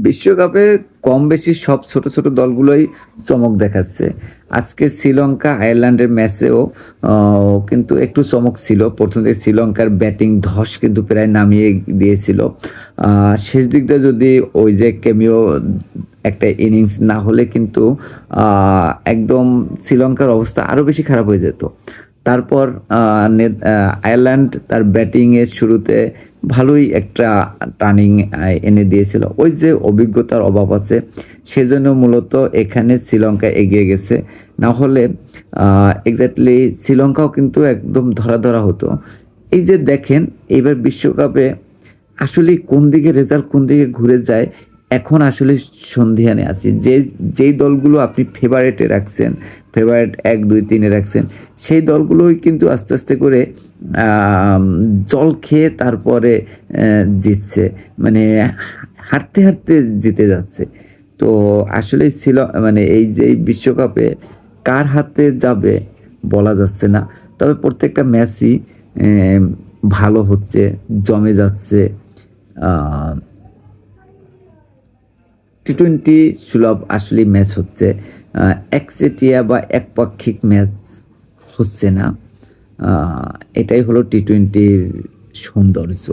বিশ্বকাপে কম বেশি সব ছোট ছোট দলগুলোই চমক দেখাচ্ছে। আজকে শ্রীলঙ্কা আয়ারল্যান্ডের ম্যাচেও কিন্তু একটু চমক ছিল। প্রথম দিকে শ্রীলঙ্কার ব্যাটিং ধস কিন্তু প্রায় নামিয়ে দিয়েছিল। শেষ দিক দিয়ে যদি ওই যে ক্যামিও একটা ইনিংস না হলে কিন্তু একদম শ্রীলঙ্কার অবস্থা আরও বেশি খারাপ হয়ে যেত। তারপর আয়ারল্যান্ড তার ব্যাটিংয়ের শুরুতে ভালোই একটা টার্নিং এনে দিয়েছিল। ওই যে অভিজ্ঞতার অভাব আছে, সেজন্য মূলত এখানে শ্রীলঙ্কা এগিয়ে গেছে। না হলে এক্স্যাক্টলি শ্রীলঙ্কাও কিন্তু একদম ধরা ধরা হতো। এই যে দেখেন এবার বিশ্বকাপে আসলে কোন দিকে রেজাল্ট কোন দিকে ঘুরে যায় এখন আসলে সন্ধিহানে আছি। যেই দলগুলো আপনি ফেভারেটে রাখছেন, ফেভারেট 1, 2, 3-এ রাখছেন, সেই দলগুলোই কিন্তু আস্তে আস্তে করে জল খেয়ে তারপরে জিতছে, মানে হারতে হারতে জিতে যাচ্ছে। তো আসলে ছিল মানে এই যে বিশ্বকাপে কার হাতে যাবে বলা যাচ্ছে না। তবে প্রত্যেকটা ম্যাচই ভালো হচ্ছে, জমে যাচ্ছে। টি-20 সুলভ আসলে ম্যাচ হচ্ছে, একচেটিয়া বা একপাক্ষিক ম্যাচ হচ্ছে না। এটাই হলো টি-20-র সৌন্দর্য।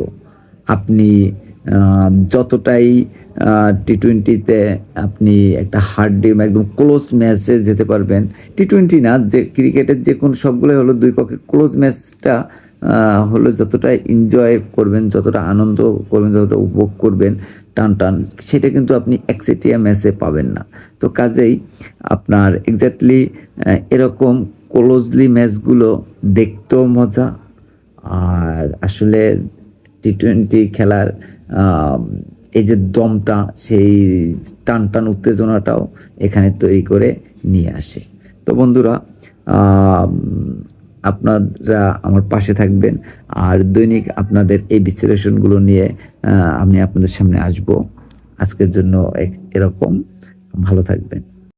আপনি যতটাই টি-20-তে আপনি একটা হার্ড একদম ক্লোজ ম্যাচে যেতে পারবেন। টি-20 না, যে ক্রিকেটের যে কোনো সবগুলোই হলো দুই পক্ষের ক্লোজ ম্যাচটা হলো যতটা এনজয় করবেন, যতটা আনন্দ করবেন, যতটা উপভোগ করবেন টান টান, সেটা কিন্তু আপনি একচেটিয়া ম্যাচে পাবেন না। তো কাজেই আপনার এক্স্যাক্টলি এরকম ক্লোজলি ম্যাচগুলো দেখতেও মজা, আর আসলে টি-20 খেলার এই যে দমটা, সেই টান টান উত্তেজনাটাও এখানে তৈরি করে নিয়ে আসে। তো বন্ধুরা, আপনারা আমার পাশে থাকবেন, আর দৈনিক আপনাদের এই বিশ্লেষণগুলো নিয়ে আমি আপনাদের সামনে আসব। আজকের জন্য এরকম, ভালো থাকবেন।